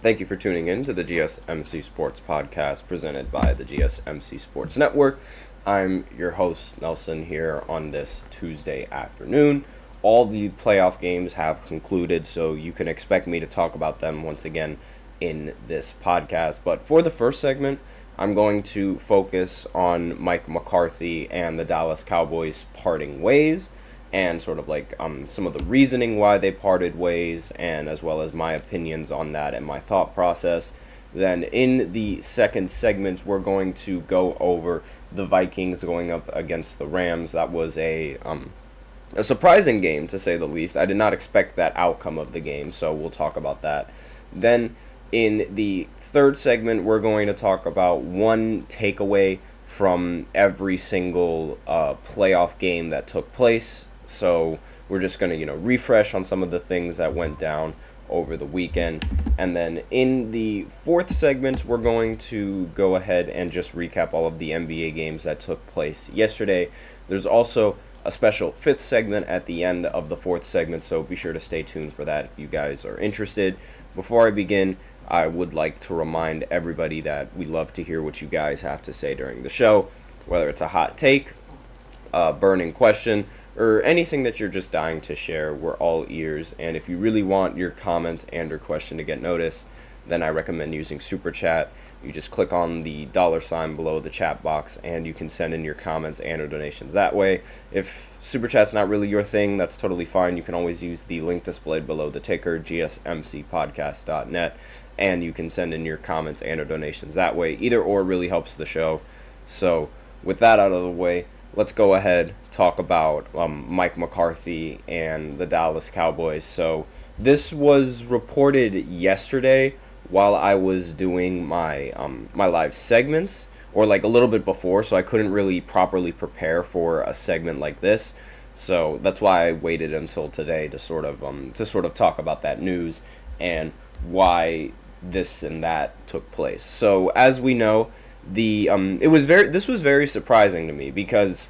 Thank you for tuning in to the GSMC Sports Podcast presented by the GSMC Sports Network. I'm your host, Nelson, here on this Tuesday afternoon. All the playoff games have concluded, so you can expect me to talk about them once again in this podcast. But for the first segment, I'm going to focus on Mike McCarthy and the Dallas Cowboys parting ways, and sort of like some of the reasoning why they parted ways, and as well as my opinions on that and my thought process. Then in the second segment, we're going to go over the Vikings going up against the Rams. That was a surprising game, to say the least. I did not expect that outcome of the game, so we'll talk about that. Then in the third segment, we're going to talk about one takeaway from every single playoff game that took place. So we're just going to, refresh on some of the things that went down over the weekend. And then in the fourth segment, we're going to go ahead and just recap all of the NBA games that took place yesterday. There's also a special fifth segment at the end of the fourth segment, so be sure to stay tuned for that if you guys are interested. Before I begin, I would like to remind everybody that we love to hear what you guys have to say during the show, whether it's a hot take, a burning question, or anything that you're just dying to share. We're all ears, and if you really want your comment and or question to get noticed, then I recommend using Super Chat. You just click on the $ below the chat box, and you can send in your comments and or donations that way. If Super Chat's not really your thing, that's totally fine. You can always use the link displayed below the ticker, gsmcspodcast.net, and you can send in your comments and or donations that way. Either or really helps the show. So with that out of the way, let's go ahead, talk about Mike McCarthy and the Dallas Cowboys. So this was reported yesterday while I was doing my my live segments, or like a little bit before, so I couldn't really properly prepare for a segment like this. So that's why I waited until today to sort of talk about that news and why this and that took place. So as we know, this was very surprising to me, because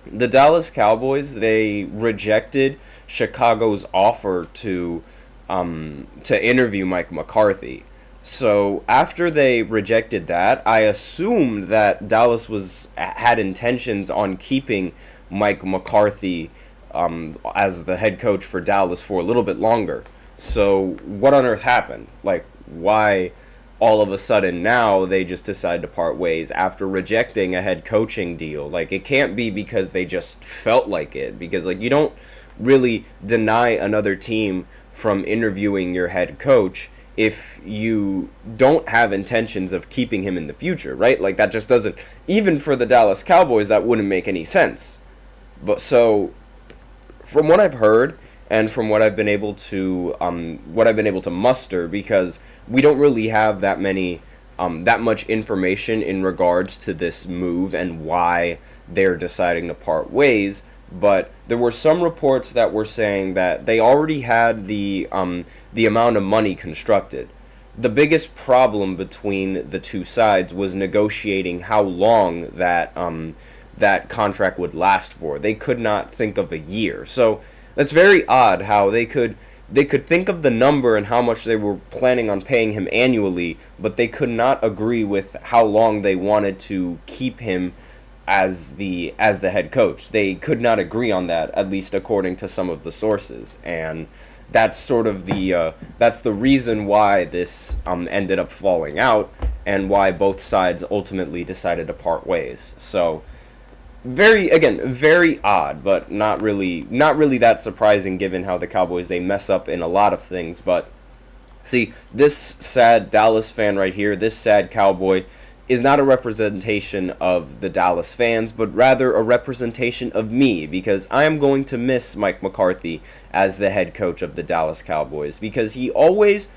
the Dallas Cowboys, they rejected Chicago's offer to interview Mike McCarthy. So after they rejected that, I assumed that Dallas had intentions on keeping Mike McCarthy as the head coach for Dallas for a little bit longer. So what on earth happened? Like, why all of a sudden now they just decide to part ways after rejecting a head coaching deal? Like, it can't be because they just felt like it, because like you don't really deny another team from interviewing your head coach if you don't have intentions of keeping him in the future, right? Like, that just doesn't, even for the Dallas Cowboys, that wouldn't make any sense. But so from what I've heard and from what I've been able to muster, because we don't really have that much information in regards to this move and why they're deciding to part ways. But there were some reports that were saying that they already had the amount of money constructed. The biggest problem between the two sides was negotiating how long that contract would last for. They could not think of a year. So that's very odd how they could think of the number and how much they were planning on paying him annually, but they could not agree with how long they wanted to keep him as the head coach. They could not agree on that, at least according to some of the sources, and that's sort of that's the reason why this ended up falling out, and why both sides ultimately decided to part ways. So very odd, but not really that surprising given how the Cowboys, they mess up in a lot of things. But see, this sad Dallas fan right here, this sad Cowboy, is not a representation of the Dallas fans, but rather a representation of me, because I am going to miss Mike McCarthy as the head coach of the Dallas Cowboys, because he almost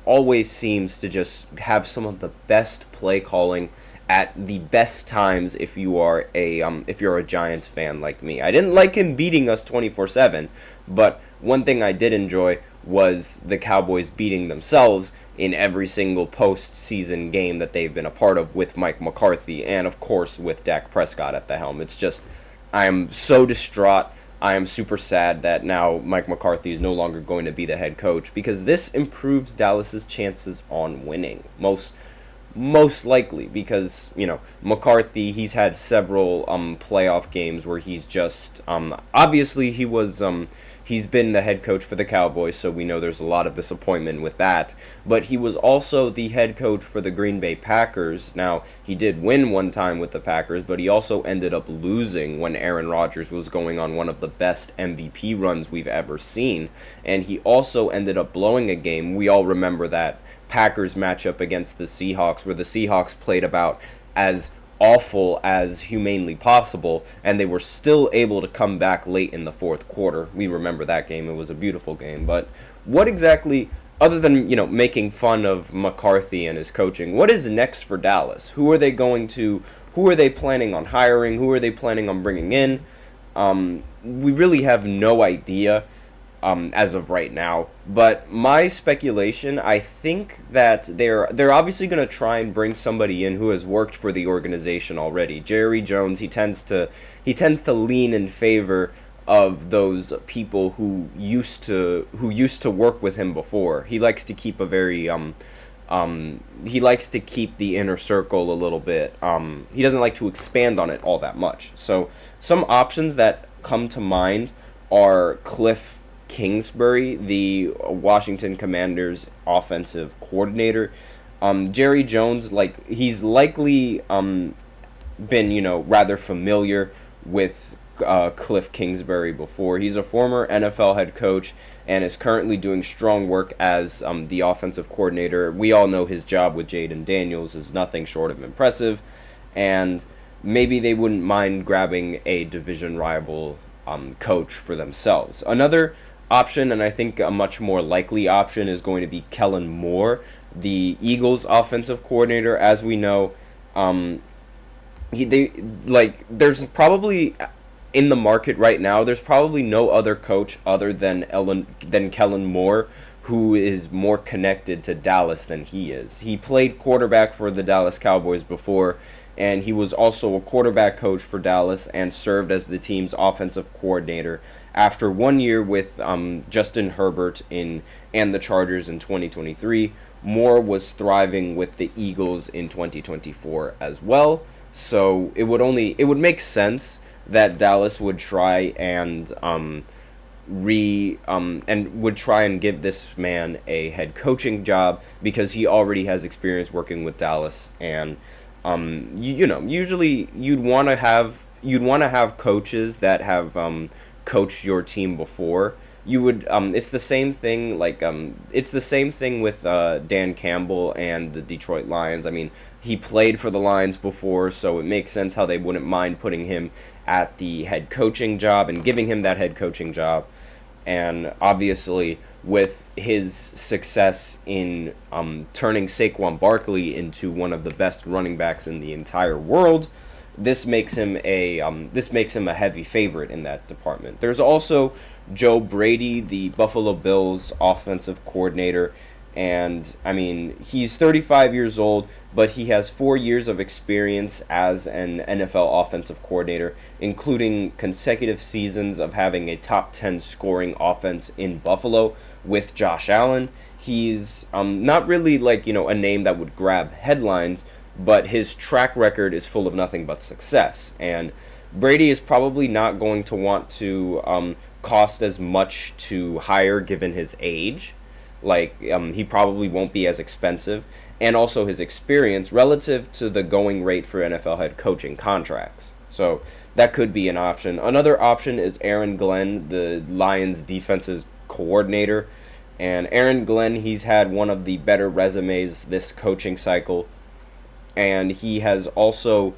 always seems to just have some of the best play calling at the best times if you're a Giants fan like me. I didn't like him beating us 24/7, but one thing I did enjoy was the Cowboys beating themselves in every single postseason game that they've been a part of with Mike McCarthy, and of course with Dak Prescott at the helm. It's just, I am so distraught. I am super sad that now Mike McCarthy is no longer going to be the head coach, because this improves Dallas's chances on winning. Most likely, because McCarthy, he's had several playoff games where he's just obviously he's been the head coach for the Cowboys, so we know there's a lot of disappointment with that, but he was also the head coach for the Green Bay Packers. Now, he did win one time with the Packers, but he also ended up losing when Aaron Rodgers was going on one of the best MVP runs we've ever seen, and he also ended up blowing a game. We all remember that Packers matchup against the Seahawks, where the Seahawks played about as awful as humanly possible, and they were still able to come back late in the fourth quarter. We remember that game. It was a beautiful game. But what exactly, other than making fun of McCarthy and his coaching, what is next for Dallas? Who are they planning on hiring? Who are they planning on bringing in? We really have no idea as of right now, but my speculation, I think that they're obviously going to try and bring somebody in who has worked for the organization already. Jerry Jones, he tends to lean in favor of those people who used to work with him before. He likes to keep the inner circle a little bit. He doesn't like to expand on it all that much. So some options that come to mind are Cliff Kingsbury, the Washington Commanders offensive coordinator. Jerry Jones, he's likely been rather familiar with Cliff Kingsbury before. He's a former NFL head coach and is currently doing strong work as the offensive coordinator. We all know his job with Jaden Daniels is nothing short of impressive, and maybe they wouldn't mind grabbing a division rival coach for themselves. Another option, and I think a much more likely option, is going to be Kellen Moore, the Eagles offensive coordinator. As we know, there's probably in the market right now, there's probably no other coach other than Kellen Moore who is more connected to Dallas than he is. He played quarterback for the Dallas Cowboys before, and he was also a quarterback coach for Dallas and served as the team's offensive coordinator after 1 year with Justin Herbert and the Chargers in 2023. Moore was thriving with the Eagles in 2024 as well. So it would make sense that Dallas would try and would try and give this man a head coaching job, because he already has experience working with Dallas, and usually you'd want to have coaches that have coached your team before. You would it's the same thing with Dan Campbell and the Detroit Lions. I mean, he played for the Lions before, so it makes sense how they wouldn't mind putting him at the head coaching job and giving him that head coaching job. And obviously, with his success in turning Saquon Barkley into one of the best running backs in the entire world, this makes him a heavy favorite in that department. There's also Joe Brady, the Buffalo Bills offensive coordinator, and I mean, he's 35 years old, but he has 4 years of experience as an NFL offensive coordinator, including consecutive seasons of having a top 10 scoring offense in Buffalo with Josh Allen. He's not really a name that would grab headlines, but his track record is full of nothing but success. And Brady is probably not going to want to cost as much to hire given his age. He probably won't be as expensive, and also his experience relative to the going rate for NFL head coaching contracts. So that could be an option. Another option is Aaron Glenn, the Lions defensive coordinator. And Aaron Glenn, he's had one of the better resumes this coaching cycle, and he also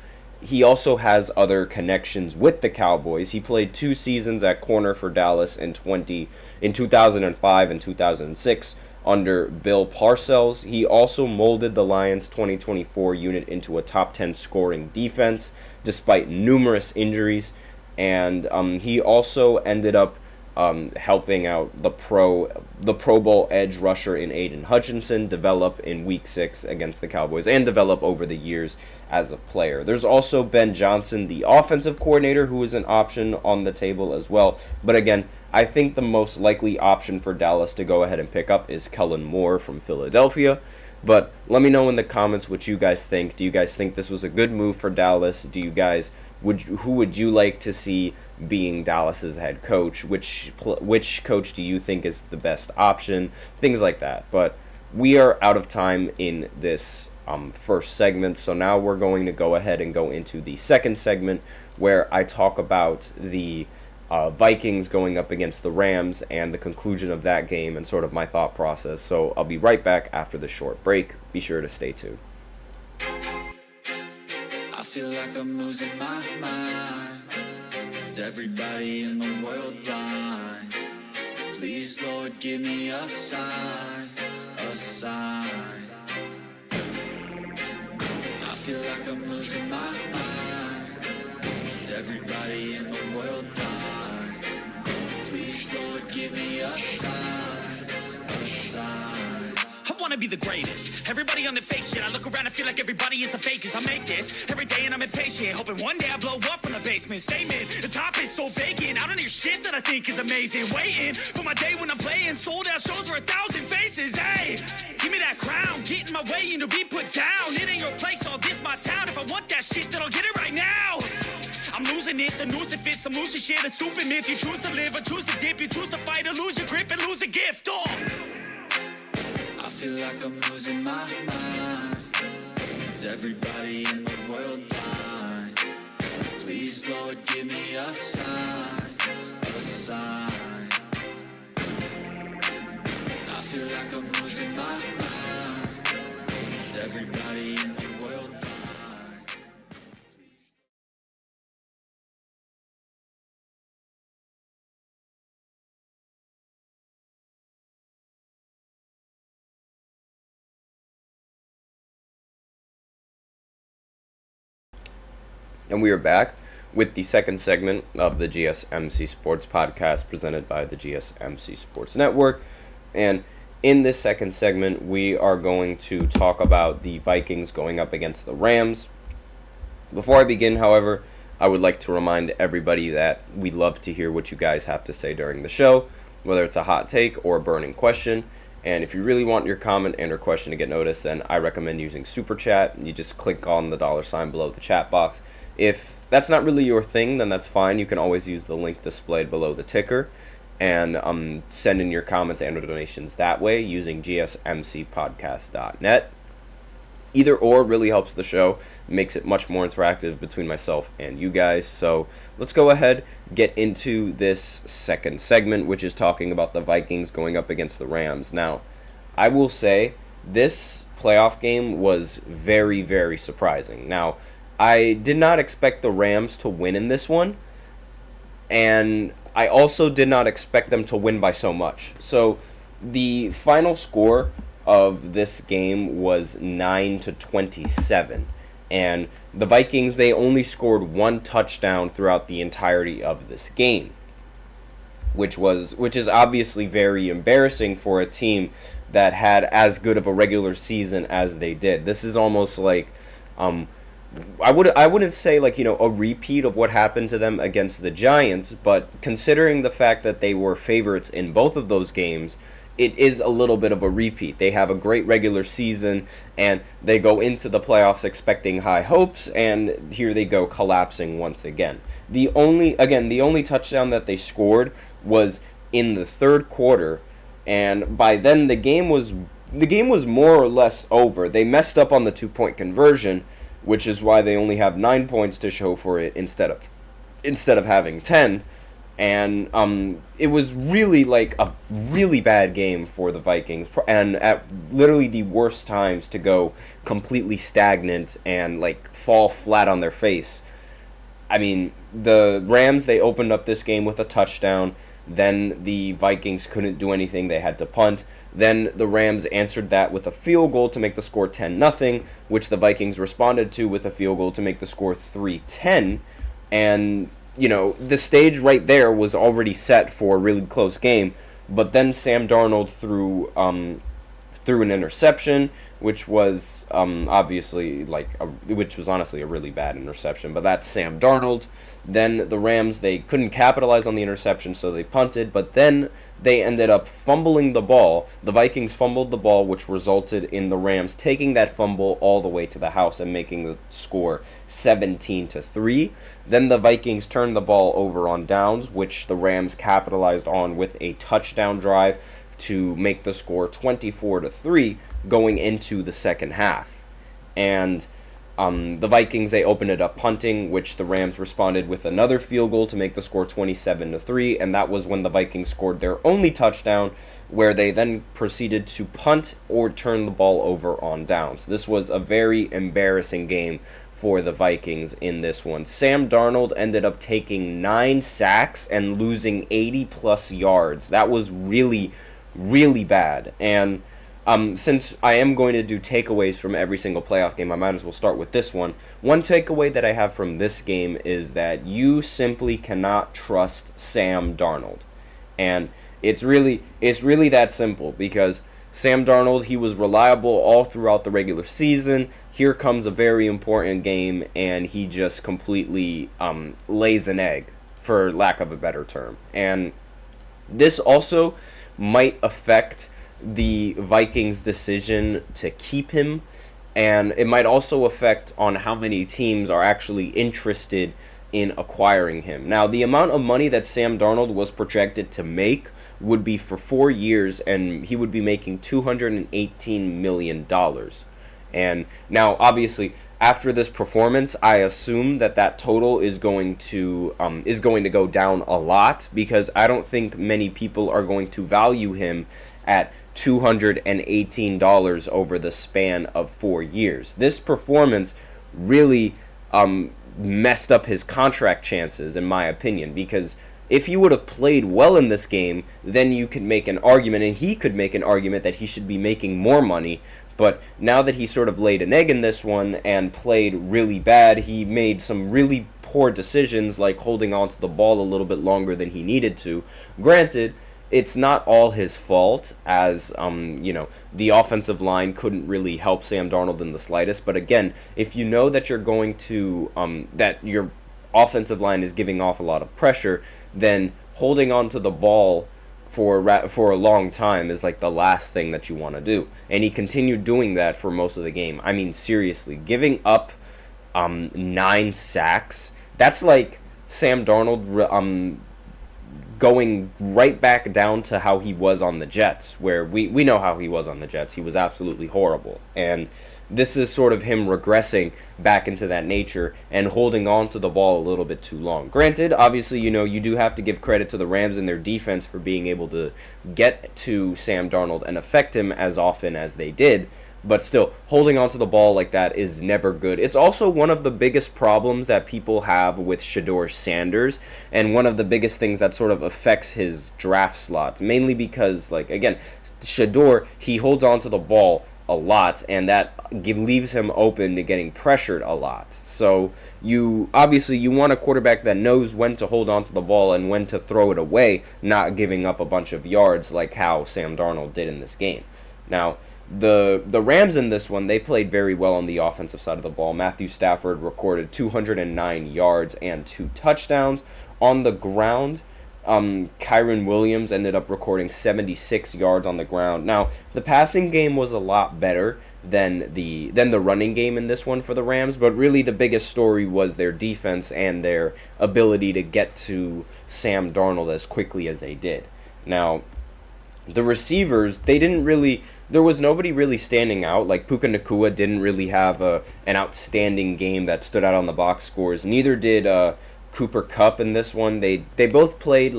has other connections with the Cowboys. He played 2 seasons at corner for Dallas in 2005 and 2006 under Bill Parcells. He also molded the Lions' 2024 unit into a top 10 scoring defense despite numerous injuries, and he also ended up helping out the Pro Bowl edge rusher in Aiden Hutchinson develop in Week 6 against the Cowboys and develop over the years as a player. There's also Ben Johnson, the offensive coordinator, who is an option on the table as well. But again, I think the most likely option for Dallas to go ahead and pick up is Kellen Moore from Philadelphia. But let me know in the comments what you guys think. Do you guys think this was a good move for Dallas? Do you guys who would you like to see being Dallas's head coach? Which coach do you think is the best option? Things like that. But we are out of time in this first segment, so now we're going to go ahead and go into the second segment where I talk about the Vikings going up against the Rams and the conclusion of that game and sort of my thought process. So I'll be right back after this short break. Be sure to stay tuned. I feel like I'm losing my mind. Is everybody in the world blind? Please, Lord, give me a sign, a sign. I feel like I'm losing my mind. Is everybody in the world blind? Please, Lord, give me a sign, a sign. I wanna be the greatest. Everybody on the fake shit. I look around and feel like everybody is the fakest. I make this every day and I'm impatient, hoping one day I blow up from the basement. Statement, the top is so vacant. I don't hear shit that I think is amazing. Waiting for my day when I'm playing sold out shows for 1,000 faces. Hey, give me that crown. Get in my way and to be put down. It ain't your place, all this my town. If I want that shit, then I'll get it right now. I'm losing it, the noose it fits. Some losing shit, a stupid myth. You choose to live or choose to dip. You choose to fight or lose your grip and lose a gift. Oh. I feel like I'm losing my mind. Is everybody in the world blind? Please, Lord, give me a sign, a sign. I feel like I'm losing my mind. Is everybody in the world blind? And we are back with the second segment of the GSMC Sports Podcast presented by the GSMC Sports Network. And in this second segment, we are going to talk about the Vikings going up against the Rams. Before I begin, however, I would like to remind everybody that we love to hear what you guys have to say during the show, whether it's a hot take or a burning question. And if you really want your comment and or question to get noticed, then I recommend using Super Chat. You just click on the $ below the chat box. If that's not really your thing, then that's fine. You can always use the link displayed below the ticker and send in your comments and donations that way using gsmcpodcast.net. Either or really helps the show, makes it much more interactive between myself and you guys. So let's go ahead, get into this second segment, which is talking about the Vikings going up against the Rams. Now, I will say this playoff game was very, very surprising. Now, I did not expect the Rams to win in this one, and I also did not expect them to win by so much. So the final score of this game was 9-27, and the Vikings, they only scored one touchdown throughout the entirety of this game, which is obviously very embarrassing for a team that had as good of a regular season as they did. This is almost like I wouldn't say like, a repeat of what happened to them against the Giants, but considering the fact that they were favorites in both of those games, it is a little bit of a repeat. They have a great regular season, and they go into the playoffs expecting high hopes, and here they go collapsing once again. The only touchdown that they scored was in the third quarter, and by then the game was more or less over. They messed up on the 2-point conversion, which is why they only have 9 points to show for it instead of having 10. And it was really like a really bad game for the Vikings, and at literally the worst times to go completely stagnant and like fall flat on their face. I mean, the Rams, they opened up this game with a touchdown. Then the Vikings couldn't do anything. They had to punt. Then the Rams answered that with a field goal to make the score 10-0, which the Vikings responded to with a field goal to make the score 3-10. And the stage right there was already set for a really close game. But then Sam Darnold threw an interception, which was obviously which was honestly a really bad interception. But that's Sam Darnold. Then the Rams, they couldn't capitalize on the interception, so they punted. But then they ended up fumbling the ball. The Vikings fumbled the ball, which resulted in the Rams taking that fumble all the way to the house and making the score 17-3. Then the Vikings turned the ball over on downs, which the Rams capitalized on with a touchdown drive to make the score 24-3 going into the second half. And the Vikings, they opened it up punting, which the Rams responded with another field goal to make the score 27-3, and that was when the Vikings scored their only touchdown, where they then proceeded to punt or turn the ball over on downs. This was a very embarrassing game for the Vikings in this one. Sam Darnold ended up taking 9 sacks and losing 80-plus yards. That was really, really bad. And since I am going to do takeaways from every single playoff game, I might as well start with this one. One takeaway that I have from this game is that you simply cannot trust Sam Darnold. And it's really that simple, because Sam Darnold, he was reliable all throughout the regular season. Here comes a very important game, and he just completely lays an egg, for lack of a better term. And this also might affect the Vikings' decision to keep him, and it might also affect on how many teams are actually interested in acquiring him. Now, the amount of money that Sam Darnold was projected to make would be for 4 years, and he would be making $218 million. And now, obviously, after this performance, I assume that total is going to go down a lot, because I don't think many people are going to value him at $218 over the span of 4 years. This performance really messed up his contract chances, in my opinion, because if he would have played well in this game, then you could make an argument, and he could make an argument that he should be making more money. But now that he sort of laid an egg in this one and played really bad, he made some really poor decisions, like holding on to the ball a little bit longer than he needed to. Granted, it's not all his fault, as the offensive line couldn't really help Sam Darnold in the slightest. But again, if you know that you're going to that your offensive line is giving off a lot of pressure, then holding on to the ball for a long time is like the last thing that you want to do. And he continued doing that for most of the game. I mean, seriously, giving up 9 sacks, that's like Sam Darnold going right back down to how he was on the Jets, where we know how he was on the Jets. He was absolutely horrible. And this is sort of him regressing back into that nature and holding on to the ball a little bit too long. Granted, obviously, you do have to give credit to the Rams and their defense for being able to get to Sam Darnold and affect him as often as they did. But still, holding onto the ball like that is never good. It's also one of the biggest problems that people have with Shedeur Sanders, and one of the biggest things that sort of affects his draft slots, mainly because, again, Shedeur, he holds onto the ball a lot, and that leaves him open to getting pressured a lot. So you want a quarterback that knows when to hold onto the ball and when to throw it away, not giving up a bunch of yards like how Sam Darnold did in this game. Now, the Rams in this one, they played very well on the offensive side of the ball. Matthew Stafford recorded 209 yards and 2 touchdowns. On the ground, Kyren Williams ended up recording 76 yards on the ground. Now, the passing game was a lot better than the running game in this one for the Rams, but really the biggest story was their defense and their ability to get to Sam Darnold as quickly as they did. Now, the receivers, there was nobody really standing out. Like, Puka Nacua didn't really have an outstanding game that stood out on the box scores. Neither did Cooper Kupp in this one. They both played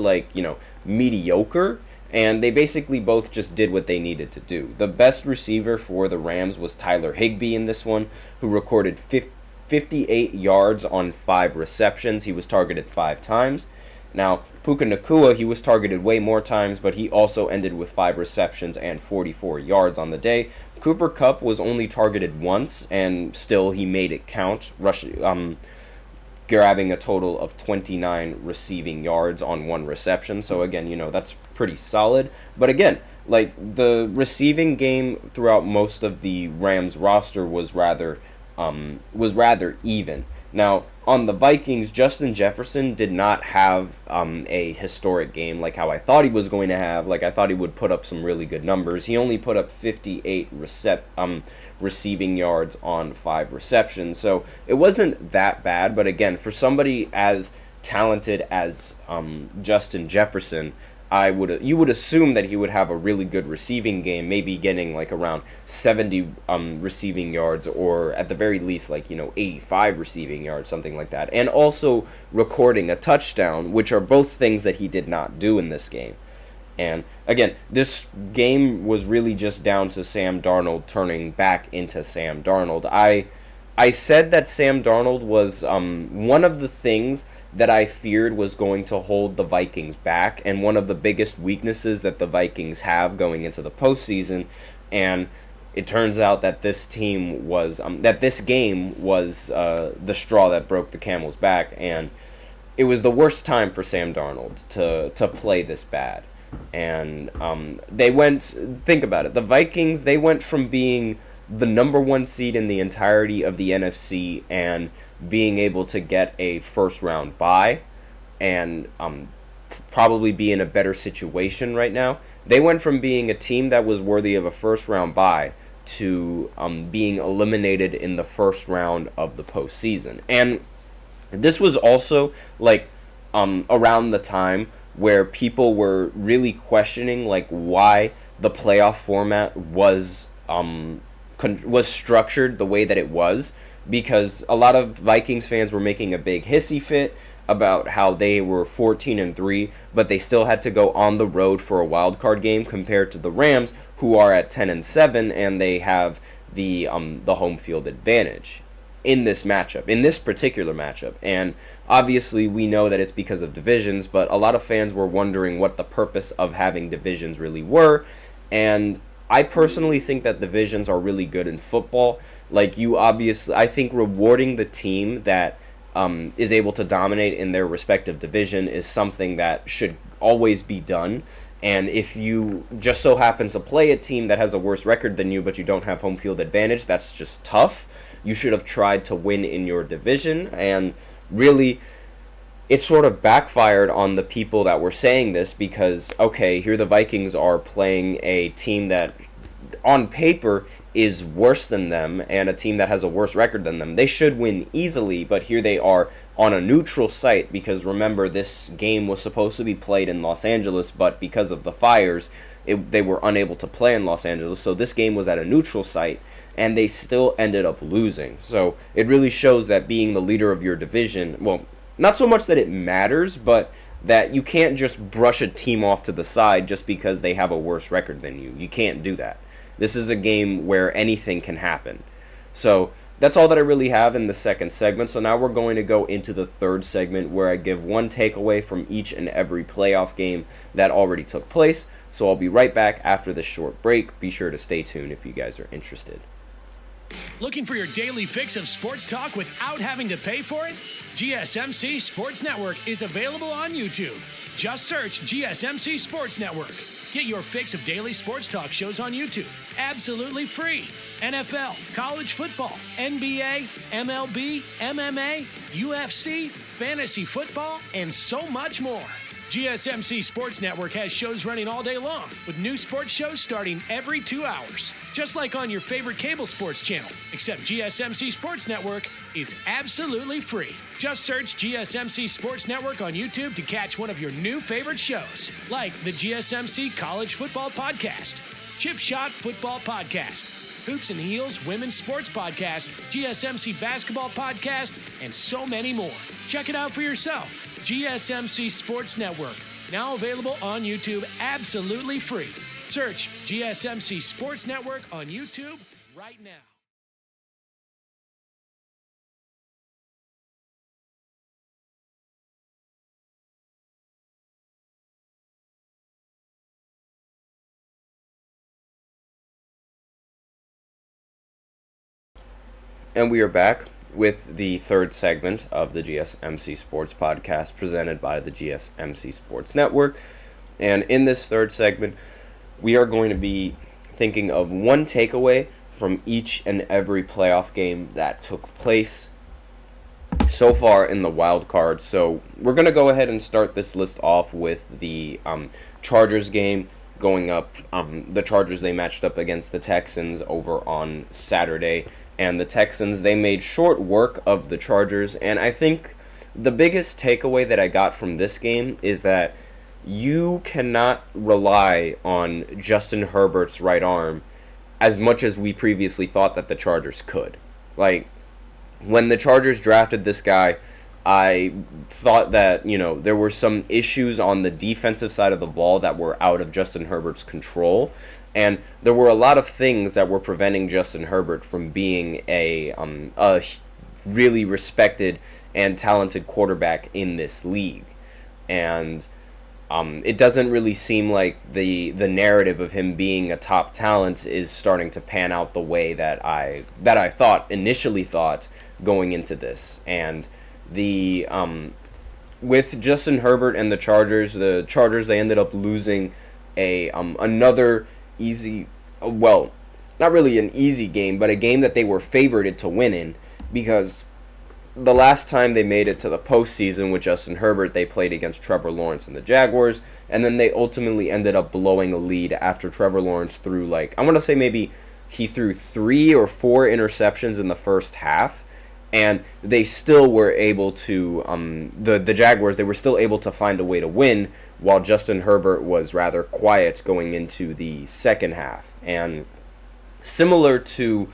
mediocre, and they basically both just did what they needed to do. The best receiver for the Rams was Tyler Higbee in this one, who recorded 58 yards on 5 receptions. He was targeted 5 times. Now, Puka Nacua, he was targeted way more times, but he also ended with 5 receptions and 44 yards on the day. Cooper Kupp was only targeted once, and still he made it count. grabbing a total of 29 receiving yards on one reception. So again, that's pretty solid. But again, like, the receiving game throughout most of the Rams roster was rather even. Now, on the Vikings, Justin Jefferson did not have a historic game like how I thought he was going to have. Like, I thought he would put up some really good numbers. He only put up 58 receiving yards on 5 receptions. So it wasn't that bad. But again, for somebody as talented as Justin Jefferson, you would assume that he would have a really good receiving game, maybe getting like around 70 receiving yards, or at the very least 85 receiving yards, something like that, and also recording a touchdown, which are both things that he did not do in this game. And again, this game was really just down to Sam Darnold turning back into Sam Darnold. I said that Sam Darnold was one of the things that I feared was going to hold the Vikings back, and one of the biggest weaknesses that the Vikings have going into the postseason. And it turns out that this game was the straw that broke the camel's back, and it was the worst time for Sam Darnold to play this bad. And think about it, the Vikings, they went from being the number 1 seed in the entirety of the NFC and being able to get a first round bye and probably be in a better situation right now. They went from being a team that was worthy of a first round bye to being eliminated in the first round of the postseason. And this was also around the time where people were really questioning why the playoff format was structured the way that it was, because a lot of Vikings fans were making a big hissy fit about how they were 14-3, but they still had to go on the road for a wild card game compared to the Rams, who are at 10-7, and they have the home field advantage in this particular matchup. And obviously we know that it's because of divisions, but a lot of fans were wondering what the purpose of having divisions really were. And I personally think that divisions are really good in football. I think rewarding the team that is able to dominate in their respective division is something that should always be done. And if you just so happen to play a team that has a worse record than you, but you don't have home field advantage, that's just tough. You should have tried to win in your division. And really, it sort of backfired on the people that were saying this, because, okay, here the Vikings are playing a team that on paper is worse than them and a team that has a worse record than them. They should win easily, but here they are on a neutral site, because remember, this game was supposed to be played in Los Angeles, but because of the fires, they were unable to play in Los Angeles, so this game was at a neutral site, and they still ended up losing. So it really shows that being the leader of your division, well, not so much that it matters, but that you can't just brush a team off to the side just because they have a worse record than you. You can't do that. This is a game where anything can happen. So that's all that I really have in the second segment. So now we're going to go into the third segment, where I give one takeaway from each and every playoff game that already took place. So I'll be right back after this short break. Be sure to stay tuned if you guys are interested. Looking for your daily fix of sports talk without having to pay for it? GSMC Sports Network is available on YouTube. Just search GSMC Sports Network. Get your fix of daily sports talk shows on YouTube, absolutely free. NFL, college football, NBA, MLB, MMA, UFC, fantasy football, and so much more. GSMC Sports Network has shows running all day long, with new sports shows starting every 2 hours. Just like on your favorite cable sports channel, except GSMC Sports Network is absolutely free. Just search GSMC Sports Network on YouTube to catch one of your new favorite shows, like the GSMC College Football Podcast, Chip Shot Football Podcast, Hoops and Heels Women's Sports Podcast, GSMC Basketball Podcast, and so many more. Check it out for yourself. GSMC Sports Network, now available on YouTube absolutely free. Search GSMC Sports Network on YouTube right now. And we are back with the third segment of the GSMC Sports Podcast presented by the GSMC Sports Network. And in this third segment, we are going to be thinking of one takeaway from each and every playoff game that took place so far in the wild card. So we're going to go ahead and start this list off with the Chargers game going up. The Chargers, they matched up against the Texans over on Saturday. And the Texans, they made short work of the Chargers. And I think the biggest takeaway that I got from this game is that you cannot rely on Justin Herbert's right arm as much as we previously thought that the Chargers could. Like, when the Chargers drafted this guy, I thought that, there were some issues on the defensive side of the ball that were out of Justin Herbert's control. And there were a lot of things that were preventing Justin Herbert from being a really respected and talented quarterback in this league. And it doesn't really seem like the narrative of him being a top talent is starting to pan out the way that I initially thought going into this. And with Justin Herbert and the Chargers, they ended up losing another easy, well, not really an easy game, but a game that they were favored to win in, because the last time they made it to the postseason with Justin Herbert, they played against Trevor Lawrence and the Jaguars, and then they ultimately ended up blowing a lead after Trevor Lawrence threw, I want to say maybe he threw 3 or 4 interceptions in the first half, and they still were able to, the Jaguars, they were still able to find a way to win, while Justin Herbert was rather quiet going into the second half. And similar to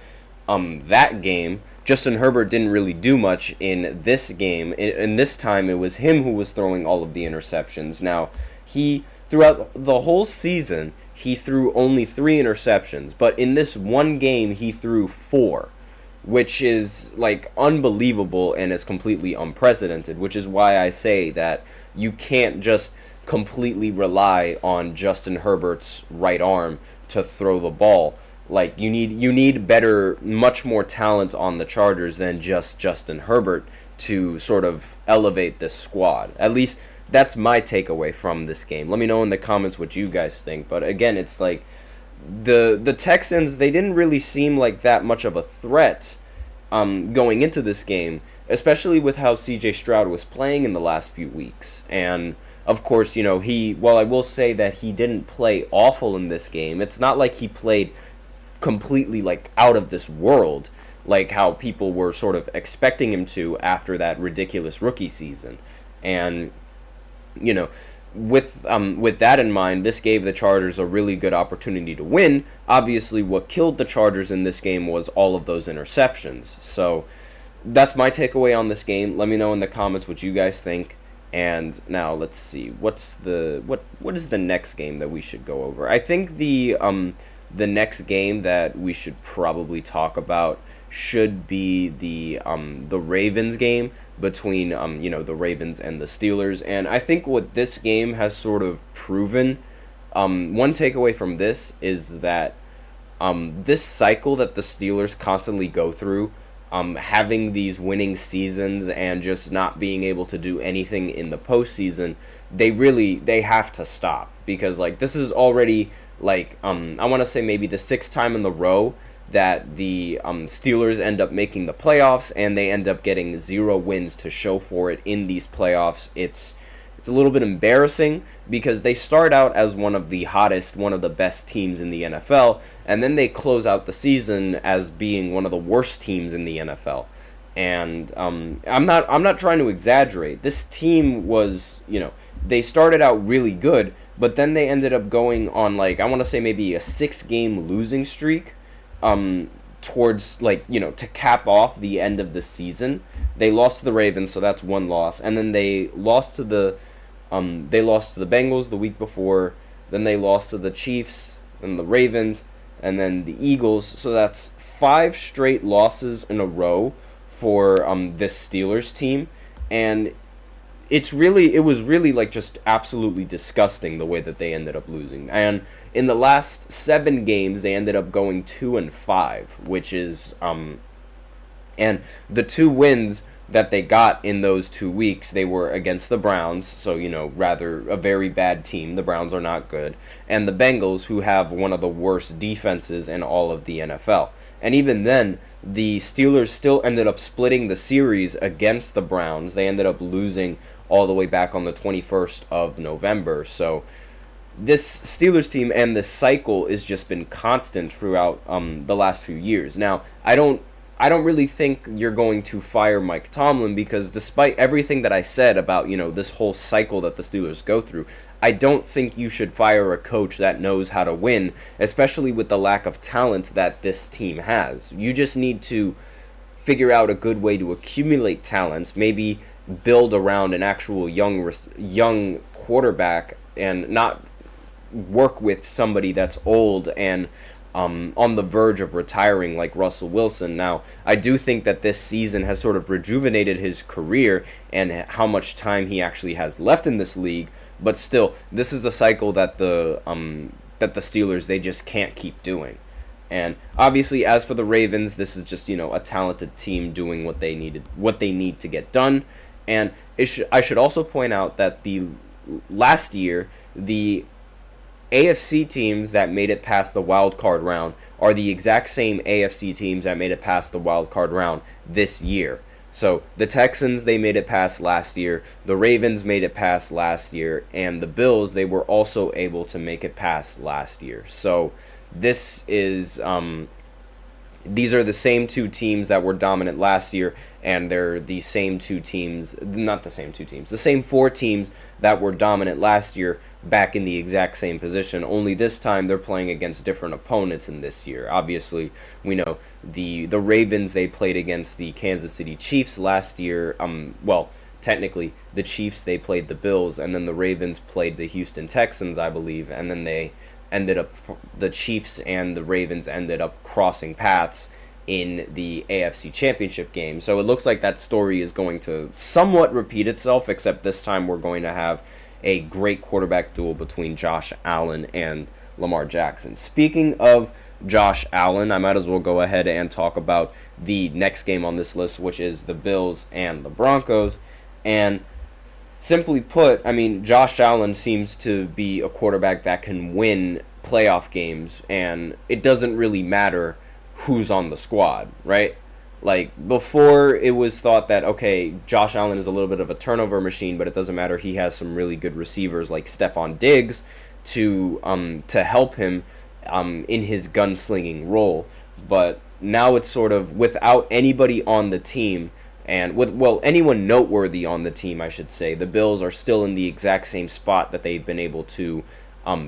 that game, Justin Herbert didn't really do much in this game. In this time, it was him who was throwing all of the interceptions. Now, throughout the whole season, he threw only 3 interceptions, but in this one game, he threw 4. Which is unbelievable and is completely unprecedented, which is why I say that you can't just completely rely on Justin Herbert's right arm to throw the ball. You need better, much more talent on the Chargers than just Justin Herbert to sort of elevate this squad. At least that's my takeaway from this game. Let me know in the comments what you guys think. But again, it's the Texans, they didn't really seem like that much of a threat going into this game, especially with how C.J. Stroud was playing in the last few weeks. And of course, while I will say that he didn't play awful in this game, it's not like he played completely out of this world, like how people were sort of expecting him to after that ridiculous rookie season. And with that in mind, this gave the Chargers a really good opportunity to win. Obviously, what killed the Chargers in this game was all of those interceptions. So that's my takeaway on this game. Let me know in the comments what you guys think. And now let's see, what is the next game that we should go over? I think the next game that we should probably talk about should be the Ravens game between the Ravens and the Steelers. And I think what this game has sort of proven, one takeaway from this is that this cycle that the Steelers constantly go through, having these winning seasons and just not being able to do anything in the postseason, they have to stop, because this is already I want to say maybe the 6th time in the row that the Steelers end up making the playoffs, and they end up getting 0 wins to show for it in these playoffs. It's a little bit embarrassing, because they start out as one of the hottest, one of the best teams in the NFL, and then they close out the season as being one of the worst teams in the NFL. And I'm not trying to exaggerate. This team was, they started out really good, but then they ended up going on I want to say maybe a 6-game losing streak. Towards to cap off the end of the season. They lost to the Ravens, so that's 1 loss, and then they lost to the Bengals the week before. Then they lost to the Chiefs and the Ravens, and then the Eagles. So that's 5 straight losses in a row for this Steelers team, and it was really just absolutely disgusting the way that they ended up losing. And in the last 7 games, they ended up going 2-5, which is And the 2 wins that they got in those 2 weeks, they were against the Browns, so, rather a very bad team. The Browns are not good. And the Bengals, who have one of the worst defenses in all of the NFL. And even then, the Steelers still ended up splitting the series against the Browns. They ended up losing all the way back on the 21st of November. So this Steelers team and this cycle has just been constant throughout the last few years. Now, I don't really think you're going to fire Mike Tomlin, because despite everything that I said about, this whole cycle that the Steelers go through, I don't think you should fire a coach that knows how to win, especially with the lack of talent that this team has. You just need to figure out a good way to accumulate talent, maybe build around an actual young quarterback, and not work with somebody that's old and on the verge of retiring like Russell Wilson. Now, I do think that this season has sort of rejuvenated his career and how much time he actually has left in this league, but still, this is a cycle that the Steelers, they just can't keep doing. And obviously, as for the Ravens, this is just, a talented team doing what they need to get done. And I should also point out that the last year, the AFC teams that made it past the wild card round are the exact same AFC teams that made it past the wild card round this year. So the Texans, they made it past last year, the Ravens made it past last year, and the Bills, they were also able to make it past last year. So this is these are the same 2 teams that were dominant last year, and they're the same 2 teams, not the same 2 teams, the same 4 teams that were dominant last year back in the exact same position, only this time they're playing against different opponents in this year. Obviously, we know the Ravens, they played against the Kansas City Chiefs last year. Technically, the Chiefs, they played the Bills, and then the Ravens played the Houston Texans, I believe, and then the Chiefs and the Ravens ended up crossing paths in the AFC Championship game. So it looks like that story is going to somewhat repeat itself, except this time we're going to have a great quarterback duel between Josh Allen and Lamar Jackson. Speaking of Josh Allen, I might as well go ahead and talk about the next game on this list, which is the Bills and the Broncos. And simply put, Josh Allen seems to be a quarterback that can win playoff games, and it doesn't really matter who's on the squad, right? Like, before, it was thought that, okay, Josh Allen is a little bit of a turnover machine, but it doesn't matter. He has some really good receivers like Stephon Diggs to help him in his gunslinging role. But now it's sort of without anybody on the team, and anyone noteworthy on the team, I should say, the Bills are still in the exact same spot that they've been able to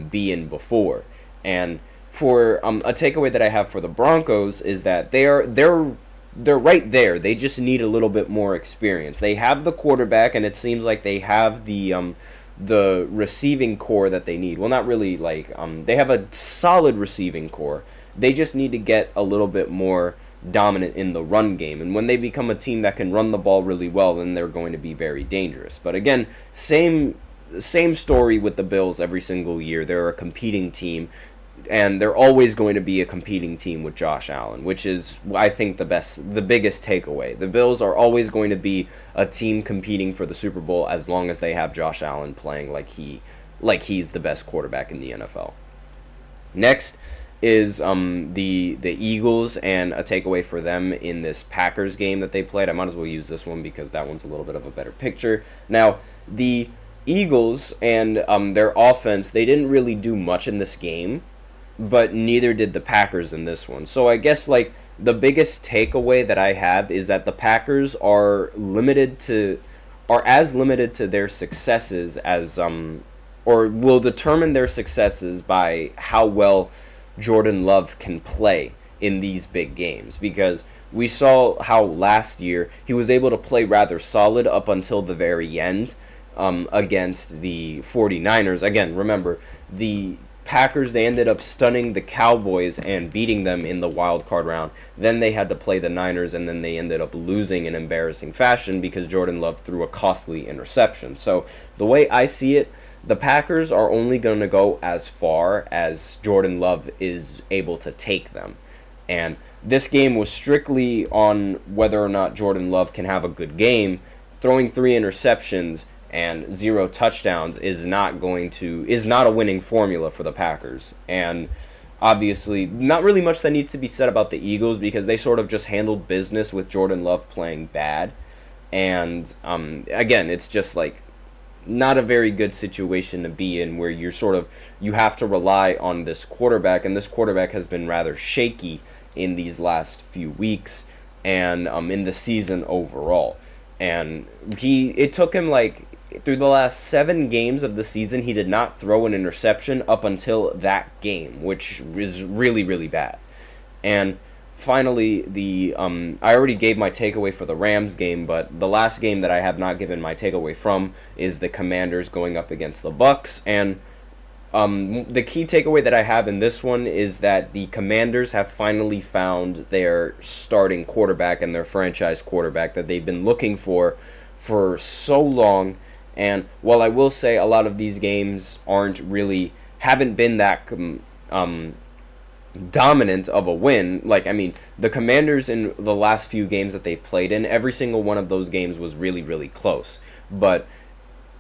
be in before. And for a takeaway that I have for the Broncos is that they're right there. They just need a little bit more experience. They have the quarterback, and it seems like they have the receiving core that they need. Well, not really. They have a solid receiving core. They just need to get a little bit more dominant in the run game. And when they become a team that can run the ball really well, then they're going to be very dangerous. But again, same story with the Bills every single year. They're a competing team, and they're always going to be a competing team with Josh Allen, which is, I think, the biggest takeaway. The Bills are always going to be a team competing for the Super Bowl as long as they have Josh Allen playing like he's the best quarterback in the NFL. Next is the Eagles, and a takeaway for them in this Packers game that they played. I might as well use this one because that one's a little bit of a better picture. Now, the Eagles and their offense, they didn't really do much in this game, but neither did the Packers in this one. So I guess the biggest takeaway that I have is that the Packers are as limited to their successes as or will determine their successes by how well Jordan Love can play in these big games, because we saw how last year he was able to play rather solid up until the very end against the 49ers. Again, remember, the Packers, they ended up stunning the Cowboys and beating them in the wild card round. Then they had to play the Niners, and then they ended up losing in embarrassing fashion because Jordan Love threw a costly interception. So the way I see it, the Packers are only going to go as far as Jordan Love is able to take them. And this game was strictly on whether or not Jordan Love can have a good game. Throwing 3 interceptions and 0 touchdowns is not a winning formula for the Packers. And obviously, not really much that needs to be said about the Eagles because they sort of just handled business with Jordan Love playing bad. And again, it's just like not a very good situation to be in where you have to rely on this quarterback, and this quarterback has been rather shaky in these last few weeks and in the season overall. And it took him like through the last 7 games of the season, he did not throw an interception up until that game, which is really, really bad. And finally, I already gave my takeaway for the Rams game, but the last game that I have not given my takeaway from is the Commanders going up against the Bucs. And the key takeaway that I have in this one is that the Commanders have finally found their starting quarterback and their franchise quarterback that they've been looking for so long. And while I will say a lot of these games haven't been that dominant of a win, the Commanders in the last few games that they've played in, every single one of those games was really, really close. But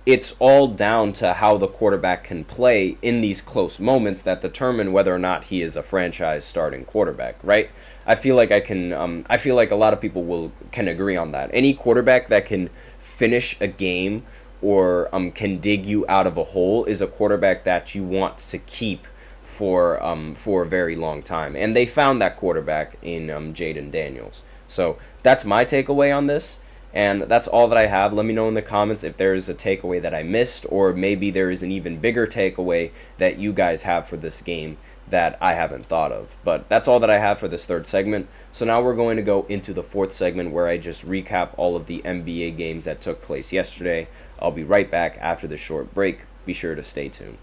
it's all down to how the quarterback can play in these close moments that determine whether or not he is a franchise starting quarterback, right? I feel like a lot of people can agree on that. Any quarterback that can finish a game or can dig you out of a hole is a quarterback that you want to keep for a very long time. And they found that quarterback in Jayden Daniels. So that's my takeaway on this. And that's all that I have. Let me know in the comments if there is a takeaway that I missed, or maybe there is an even bigger takeaway that you guys have for this game that I haven't thought of. But that's all that I have for this third segment. So now we're going to go into the fourth segment where I just recap all of the NBA games that took place yesterday. I'll be right back after this short break. Be sure to stay tuned.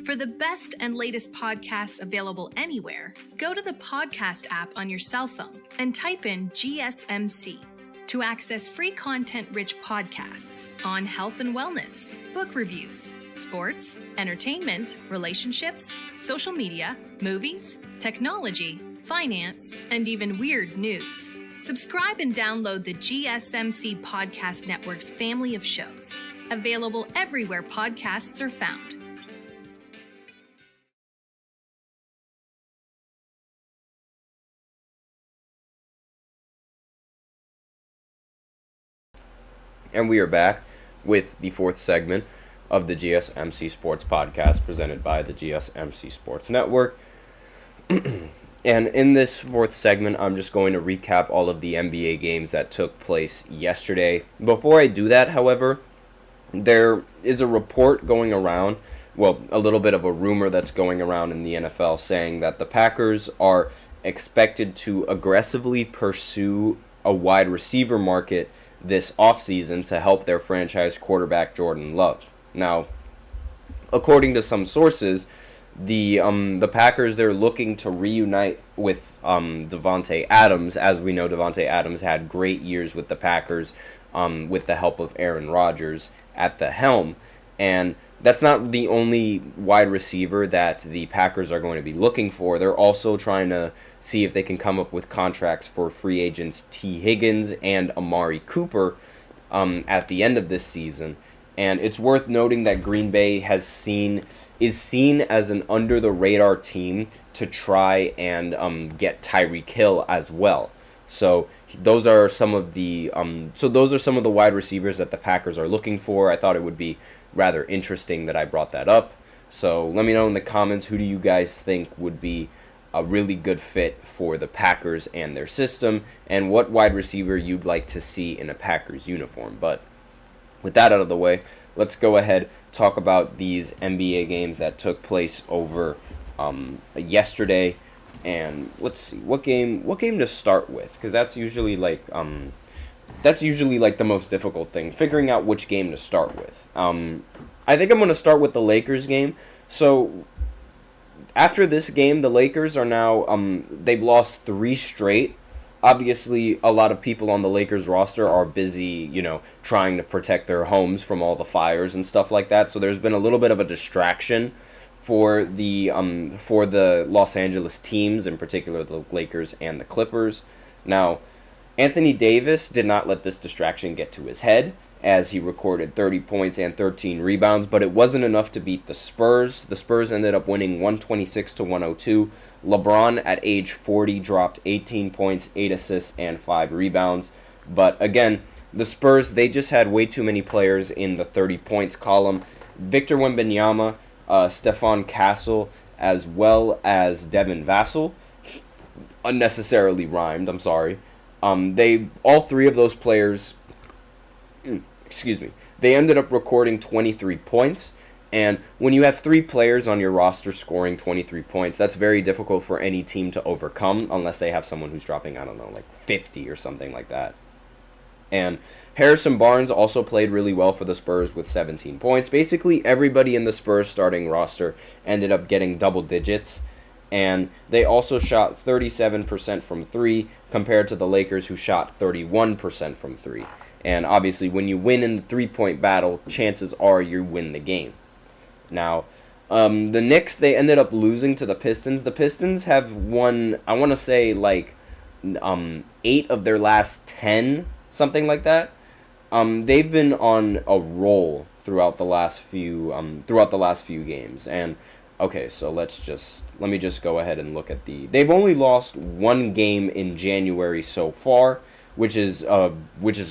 For the best and latest podcasts available anywhere, go to the podcast app on your cell phone and type in GSMC to access free content-rich podcasts on health and wellness, book reviews, sports, entertainment, relationships, social media, movies, technology, finance, and even weird news. Subscribe and download the GSMC Podcast Network's family of shows, available everywhere podcasts are found. And we are back with the fourth segment of the GSMC Sports Podcast presented by the GSMC Sports Network. And in this fourth segment, I'm just going to recap all of the NBA games that took place yesterday. Before I do that, however, there is a report going around, a little bit of a rumor that's going around in the NFL saying that the Packers are expected to aggressively pursue a wide receiver market this offseason to help their franchise quarterback Jordan Love. Now, according to some sources, the Packers, they're looking to reunite with Davante Adams. As we know, Davante Adams had great years with the Packers with the help of Aaron Rodgers at the helm. And that's not the only wide receiver that the Packers are going to be looking for. They're also trying to see if they can come up with contracts for free agents T. Higgins and Amari Cooper at the end of this season. And it's worth noting that Green Bay is seen as an under-the-radar team to try and get Tyreek Hill as well. So those are some of the wide receivers that the Packers are looking for. I thought it would be rather interesting that I brought that up. So let me know in the comments, who do you guys think would be a really good fit for the Packers and their system, and what wide receiver you'd like to see in a Packers uniform. But with that out of the way, let's go ahead talk about these NBA games that took place over yesterday. And let's see, what game to start with, because that's usually like the most difficult thing, figuring out which game to start with. I think I'm going to start with the Lakers game. So after this game, the Lakers are now they've lost 3 straight, obviously a lot of people on the Lakers roster are busy, trying to protect their homes from all the fires and stuff like that. So there's been a little bit of a distraction for the Los Angeles teams, in particular the Lakers and the Clippers. Now, Anthony Davis did not let this distraction get to his head, as he recorded 30 points and 13 rebounds, but it wasn't enough to beat the Spurs. The Spurs ended up winning 126-102. LeBron at age 40 dropped 18 points, 8 assists, and 5 rebounds. But again, the Spurs, they just had way too many players in the 30 points column. Victor Wembanyama, Stephon Castle, as well as Devin Vassell. Unnecessarily rhymed, I'm sorry. All three of those players, they ended up recording 23 points. And when you have 3 players on your roster scoring 23 points, that's very difficult for any team to overcome, unless they have someone who's dropping, 50 or something like that. And Harrison Barnes also played really well for the Spurs with 17 points. Basically, everybody in the Spurs starting roster ended up getting double digits. And they also shot 37% from 3 compared to the Lakers, who shot 31% from 3. And obviously, when you win in the 3-point battle, chances are you win the game. Now, the Knicks, they ended up losing to the Pistons. The Pistons have won, I want to say, 8 of their last 10, something like that. They've been on a roll throughout the last few games. And okay, so let me just go ahead and look at they've only lost 1 game in January so far, which is a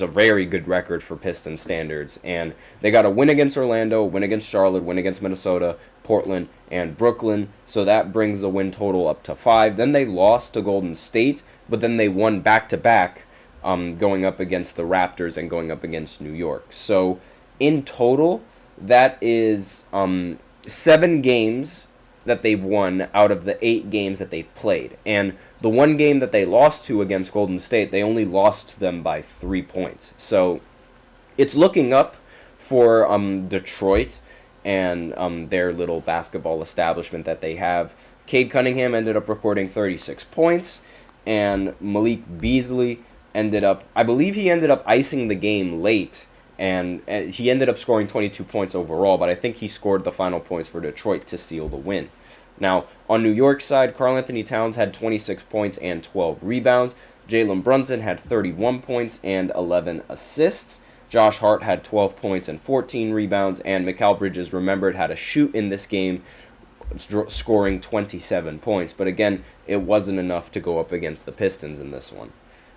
very good record for Pistons standards. And they got a win against Orlando, win against Charlotte, win against Minnesota, Portland, and Brooklyn. So that brings the win total up to 5. Then they lost to Golden State, but then they won back-to-back, going up against the Raptors and going up against New York. So in total, that is 7 games that they've won out of the 8 games that they've played. And the 1 game that they lost to against Golden State, they only lost to them by 3 points. So it's looking up for Detroit and their little basketball establishment that they have. Cade Cunningham ended up recording 36 points, and Malik Beasley ended up icing the game late, and he ended up scoring 22 points overall, but I think he scored the final points for Detroit to seal the win. Now, on New York's side, Karl Anthony Towns had 26 points and 12 rebounds. Jalen Brunson had 31 points and 11 assists. Josh Hart had 12 points and 14 rebounds, and Mikal Bridges, remembered, had a shoot in this game, scoring 27 points. But again, it wasn't enough to go up against the Pistons in this one.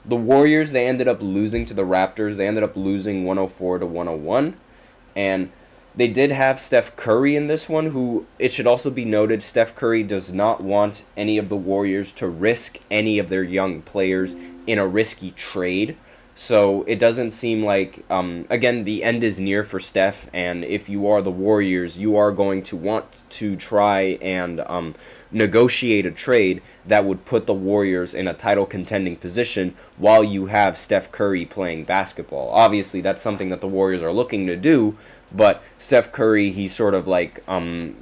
The Warriors, they ended up losing to the Raptors. They ended up losing 104-101. And they did have Steph Curry in this one, who, it should also be noted, Steph Curry does not want any of the Warriors to risk any of their young players in a risky trade. So it doesn't seem like, again, the end is near for Steph, and if you are the Warriors, you are going to want to try and negotiate a trade that would put the Warriors in a title contending position while you have Steph Curry playing basketball. Obviously, that's something that the Warriors are looking to do, but Steph Curry, he's sort of like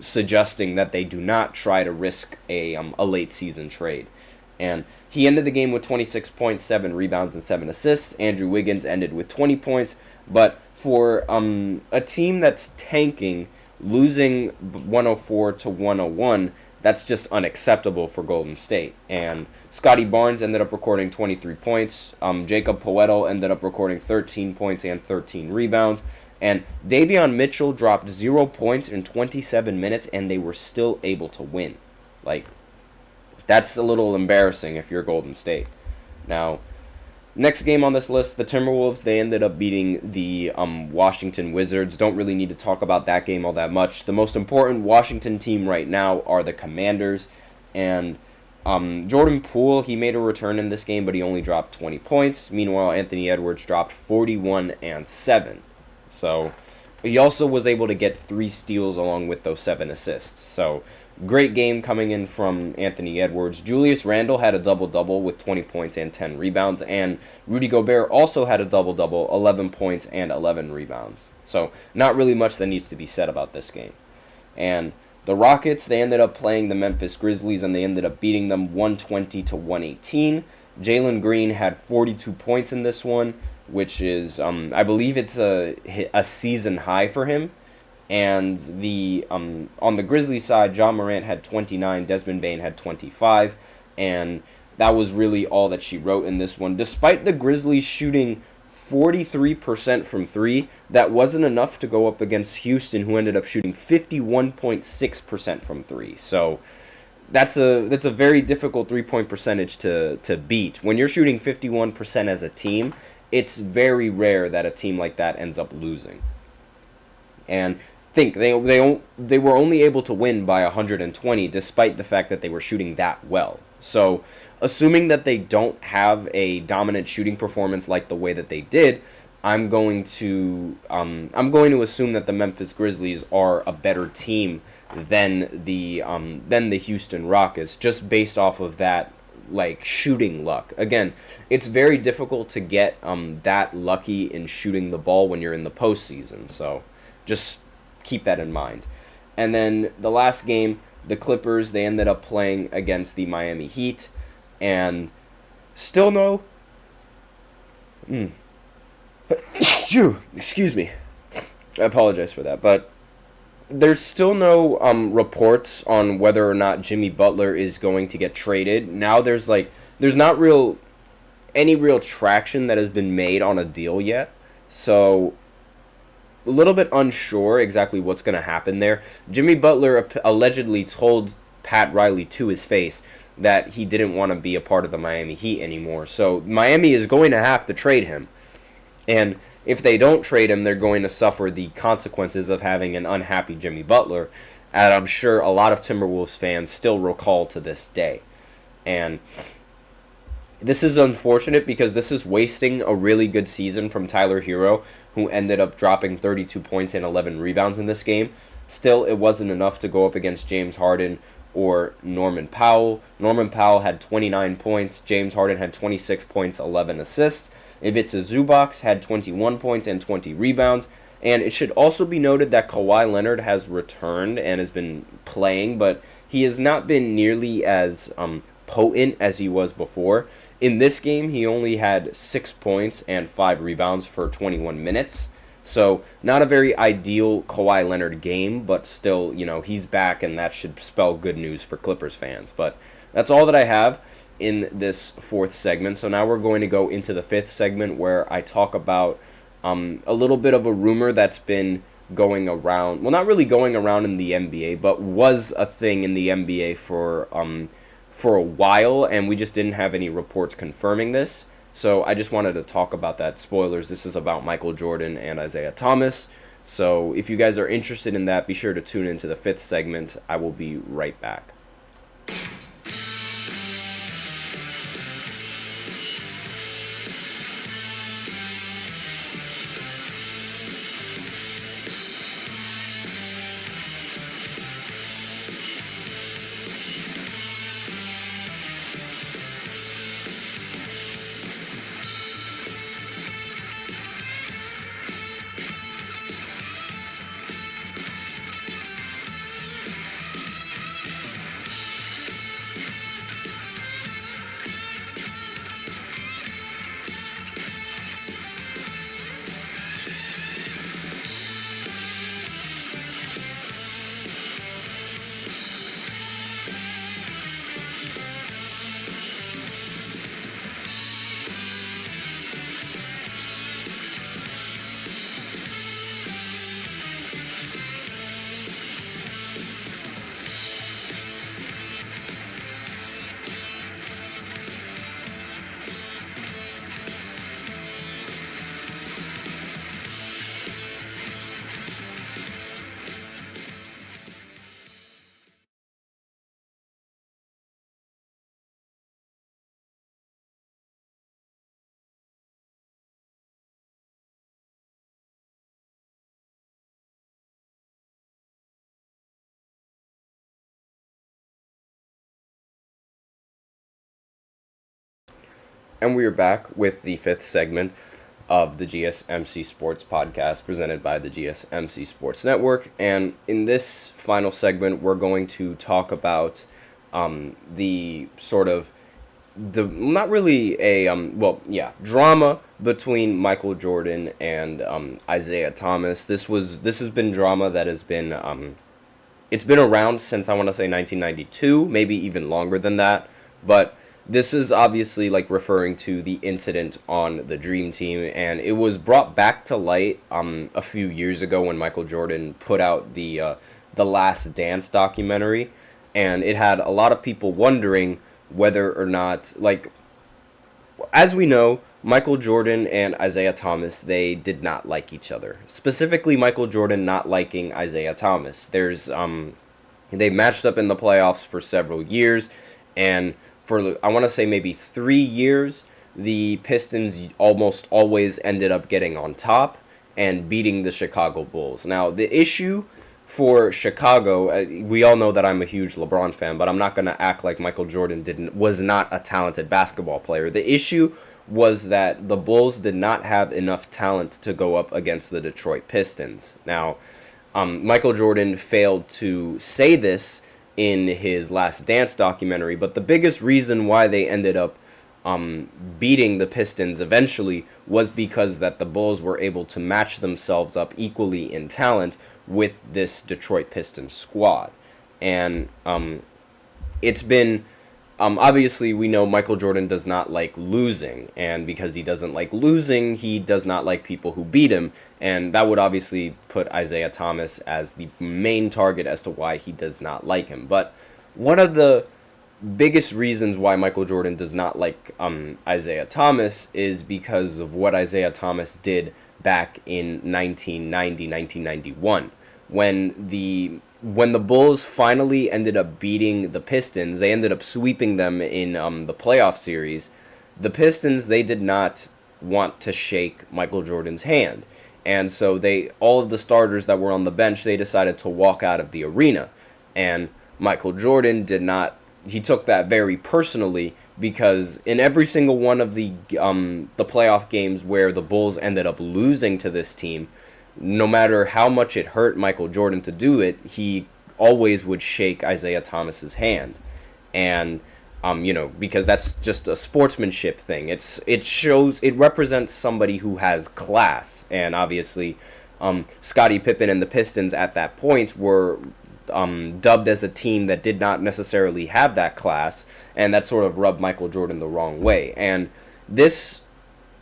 suggesting that they do not try to risk a late season trade. And he ended the game with 26 points, 7 rebounds, and 7 assists. Andrew Wiggins ended with 20 points. But for a team that's tanking, losing 104-101, that's just unacceptable for Golden State. And Scotty Barnes ended up recording 23 points. Jacob Poeltl ended up recording 13 points and 13 rebounds. And Davion Mitchell dropped 0 points in 27 minutes, and they were still able to win. That's a little embarrassing if you're Golden State. Now, next game on this list, the Timberwolves, they ended up beating the Washington Wizards. Don't really need to talk about that game all that much. The most important Washington team right now are the Commanders. And Jordan Poole, he made a return in this game, but he only dropped 20 points. Meanwhile, Anthony Edwards dropped 41 and 7. So he also was able to get 3 steals along with those 7 assists. So great game coming in from Anthony Edwards. Julius Randle had a double-double with 20 points and 10 rebounds. And Rudy Gobert also had a double-double, 11 points and 11 rebounds. So not really much that needs to be said about this game. And the Rockets, they ended up playing the Memphis Grizzlies, and they ended up beating them 120-118. Jalen Green had 42 points in this one, which is, I believe it's a season high for him. And on the Grizzlies side, John Morant had 29, Desmond Bane had 25, and that was really all that she wrote in this one. Despite the Grizzlies shooting 43% from three, that wasn't enough to go up against Houston, who ended up shooting 51.6% from three. So that's a very difficult three-point percentage to beat. When you're shooting 51% as a team, it's very rare that a team like that ends up losing. And think they were only able to win by 120 despite the fact that they were shooting that well. So assuming that they don't have a dominant shooting performance like the way that they did, I'm going to assume that the Memphis Grizzlies are a better team than the Houston Rockets, just based off of that like shooting luck. Again, it's very difficult to get that lucky in shooting the ball when you're in the postseason. So just keep that in mind. And then the last game, the Clippers, they ended up playing against the Miami Heat, and still no. Excuse me. I apologize for that, but there's still no reports on whether or not Jimmy Butler is going to get traded. Now there's not any real traction that has been made on a deal yet. So a little bit unsure exactly what's going to happen there. Jimmy Butler allegedly told Pat Riley to his face that he didn't want to be a part of the Miami Heat anymore. So Miami is going to have to trade him. And if they don't trade him, they're going to suffer the consequences of having an unhappy Jimmy Butler, and I'm sure a lot of Timberwolves fans still recall to this day. And this is unfortunate because this is wasting a really good season from Tyler Hero, who ended up dropping 32 points and 11 rebounds in this game. Still, it wasn't enough to go up against James Harden or Norman Powell. Norman Powell had 29 points. James Harden had 26 points, 11 assists. Ivica Zubac had 21 points and 20 rebounds. And it should also be noted that Kawhi Leonard has returned and has been playing, but he has not been nearly as potent as he was before. In this game, he only had 6 points and 5 rebounds for 21 minutes. So not a very ideal Kawhi Leonard game, but still, he's back, and that should spell good news for Clippers fans. But that's all that I have in this fourth segment. So now we're going to go into the fifth segment, where I talk about a little bit of a rumor that's been going around. Well, not really going around in the NBA, but was a thing in the NBA for a while, and we just didn't have any reports confirming this. So I just wanted to talk about that. Spoilers, this is about Michael Jordan and Isaiah Thomas. So if you guys are interested in that, be sure to tune into the fifth segment. I will be right back. And we are back with the fifth segment of the GSMC Sports Podcast presented by the GSMC Sports Network. And in this final segment, we're going to talk about the sort of not really a drama between Michael Jordan and Isaiah Thomas. This has been drama that has been it's been around since, I want to say, 1992, maybe even longer than that. But this is obviously like referring to the incident on the Dream Team, and it was brought back to light a few years ago when Michael Jordan put out the Last Dance documentary, and it had a lot of people wondering whether or not, like, as we know, Michael Jordan and Isaiah Thomas, they did not like each other. Specifically, Michael Jordan not liking Isaiah Thomas. They matched up in the playoffs for several years, and for, I want to say, maybe 3 years, the Pistons almost always ended up getting on top and beating the Chicago Bulls. Now, the issue for Chicago, we all know that I'm a huge LeBron fan, but I'm not going to act like Michael Jordan was not a talented basketball player. The issue was that the Bulls did not have enough talent to go up against the Detroit Pistons. Now, Michael Jordan failed to say this in his Last Dance documentary, but the biggest reason why they ended up beating the Pistons eventually was because that the Bulls were able to match themselves up equally in talent with this Detroit Pistons squad. And it's been, obviously we know Michael Jordan does not like losing, and because he doesn't like losing, he does not like people who beat him, and that would obviously put Isaiah Thomas as the main target as to why he does not like him. But one of the biggest reasons why Michael Jordan does not like Isaiah Thomas is because of what Isaiah Thomas did back in 1991, when the Bulls finally ended up beating the Pistons. They ended up sweeping them in the playoff series. The Pistons, they did not want to shake Michael Jordan's hand, and so all of the starters that were on the bench, they decided to walk out of the arena, and Michael Jordan did not. He took that very personally, because in every single one of the playoff games where the Bulls ended up losing to this team, no matter how much it hurt Michael Jordan to do it, he always would shake Isaiah Thomas's hand. And because that's just a sportsmanship thing. It represents somebody who has class. And obviously, Scottie Pippen and the Pistons at that point were dubbed as a team that did not necessarily have that class, and that sort of rubbed Michael Jordan the wrong way. And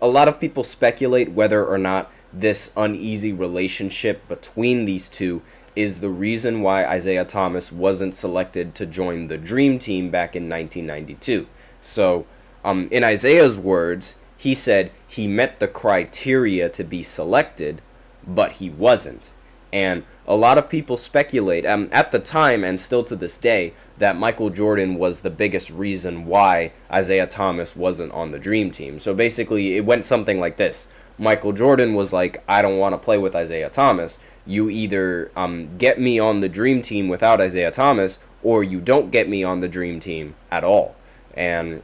a lot of people speculate whether or not this uneasy relationship between these two is the reason why Isaiah Thomas wasn't selected to join the Dream Team back in 1992. So, in Isaiah's words, he said he met the criteria to be selected, but he wasn't. And a lot of people speculate, at the time and still to this day, that Michael Jordan was the biggest reason why Isaiah Thomas wasn't on the Dream Team. So basically, it went something like this. Michael Jordan was like, I don't want to play with Isaiah Thomas. You either get me on the Dream Team without Isaiah Thomas, or you don't get me on the Dream Team at all. And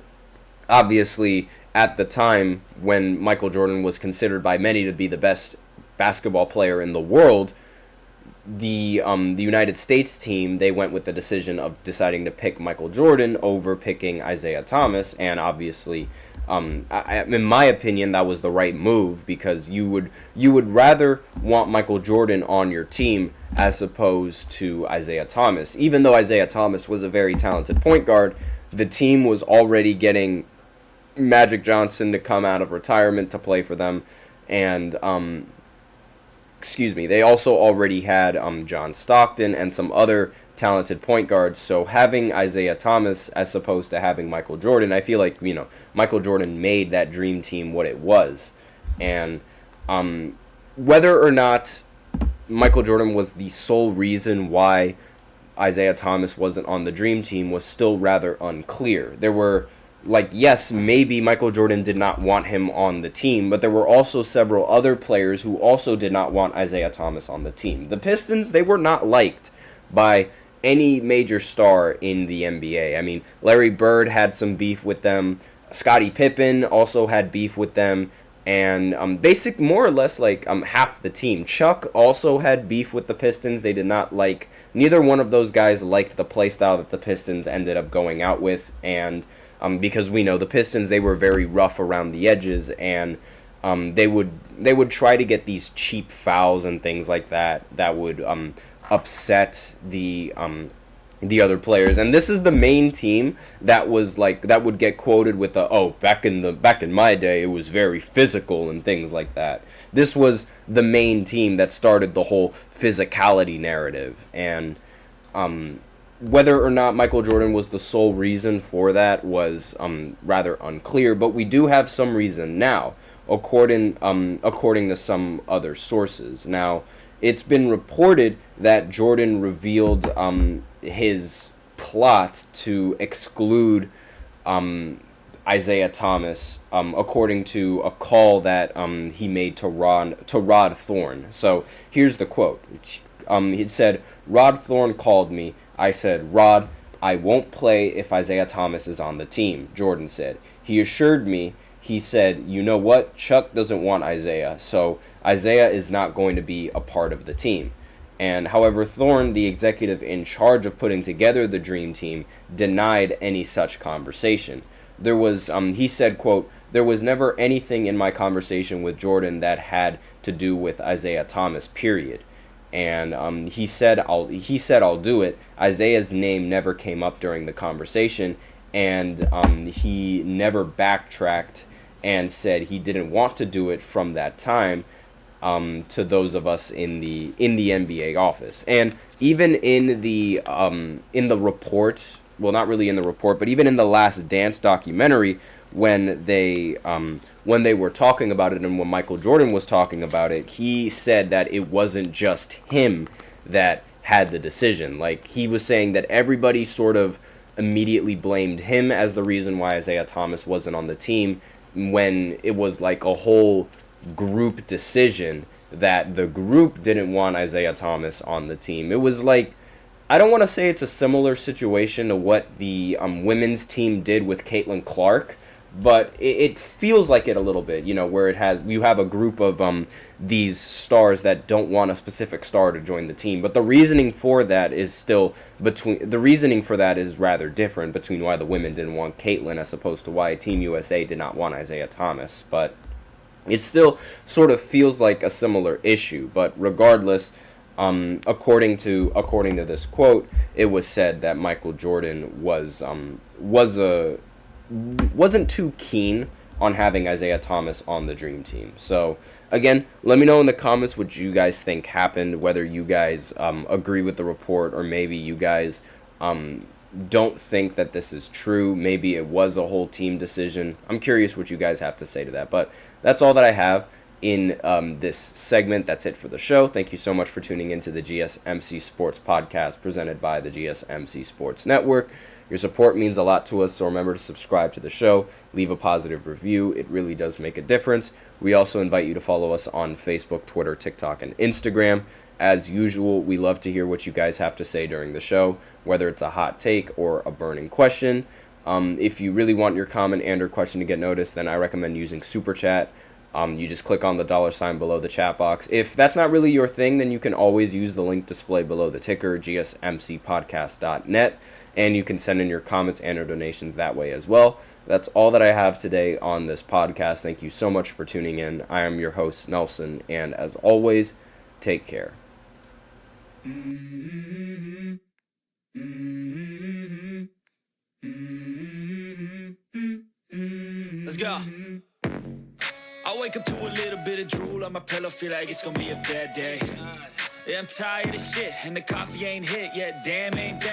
obviously, at the time when Michael Jordan was considered by many to be the best basketball player in the world, the United States team, they went with the decision of deciding to pick Michael Jordan over picking Isaiah Thomas, and obviously, in my opinion, that was the right move, because you would rather want Michael Jordan on your team as opposed to Isaiah Thomas. Even though Isaiah Thomas was a very talented point guard, the team was already getting Magic Johnson to come out of retirement to play for them, and they also already had John Stockton and some other talented point guards. So having Isaiah Thomas as opposed to having Michael Jordan, I feel like, Michael Jordan made that Dream Team what it was. And whether or not Michael Jordan was the sole reason why Isaiah Thomas wasn't on the Dream Team was still rather unclear. There were, yes, maybe Michael Jordan did not want him on the team, but there were also several other players who also did not want Isaiah Thomas on the team. The Pistons, they were not liked by any major star in the NBA. I mean, Larry Bird had some beef with them. Scottie Pippen also had beef with them. and basic more or less like half the team. Chuck also had beef with the Pistons. They did not like, neither one of those guys liked the play style that the Pistons ended up going out with, and because we know the Pistons, they were very rough around the edges, and they would try to get these cheap fouls and things like that would upset the other players. And this is the main team that was like, that would get quoted with back in my day it was very physical and things like that. This was the main team that started the whole physicality narrative, and whether or not Michael Jordan was the sole reason for that was rather unclear, but we do have some reason now, according to some other sources. Now, it's been reported that Jordan revealed his plot to exclude Isaiah Thomas, according to a call that he made to Rod Thorne. So here's the quote. He said, "Rod Thorne called me. I said, Rod, I won't play if Isaiah Thomas is on the team," Jordan said. "He assured me," he said, "you know what? Chuck doesn't want Isaiah, so Isaiah is not going to be a part of the team." And however, Thorne, the executive in charge of putting together the Dream Team, denied any such conversation. There was, he said, quote, "There was never anything in my conversation with Jordan that had to do with Isaiah Thomas, period." And he said, I'll do it. Isaiah's name never came up during the conversation, and he never backtracked and said he didn't want to do it from that time, to those of us in the NBA office. And even in the report, well, not really in the report, but even in the Last Dance documentary, when they were talking about it and when Michael Jordan was talking about it, he said that it wasn't just him that had the decision. Like, he was saying that everybody sort of immediately blamed him as the reason why Isaiah Thomas wasn't on the team, when it was like a whole group decision that the group didn't want Isaiah Thomas on the team. It was like, I don't want to say it's a similar situation to what the women's team did with Caitlin Clark, but it feels like it a little bit, where you have a group of these stars that don't want a specific star to join the team. But the reasoning for that is rather different between why the women didn't want Caitlin as opposed to why Team USA did not want Isaiah Thomas. But it still sort of feels like a similar issue. But regardless, according to this quote, it was said that Michael Jordan wasn't too keen on having Isaiah Thomas on the Dream Team. So again, let me know in the comments what you guys think happened, whether you guys agree with the report, or maybe you guys don't think that this is true. Maybe it was a whole team decision. I'm curious what you guys have to say to that. But that's all that I have in this segment. That's it for the show. Thank you so much for tuning into the GSMC Sports Podcast presented by the GSMC Sports Network. Your support means a lot to us, so remember to subscribe to the show, leave a positive review. It really does make a difference. We also invite you to follow us on Facebook, Twitter, TikTok, and Instagram. As usual, we love to hear what you guys have to say during the show, whether it's a hot take or a burning question. If you really want your comment and or question to get noticed, then I recommend using Super Chat. You just click on the $ below the chat box. If that's not really your thing, then you can always use the link displayed below the ticker, gsmcpodcast.net, and you can send in your comments and or donations that way as well. That's all that I have today on this podcast. Thank you so much for tuning in. I am your host, Nelson, and as always, take care. Let's go. I wake up to a little bit of drool on my pillow, feel like it's gonna be a bad day. Yeah, I'm tired of shit, and the coffee ain't hit yet, damn ain't that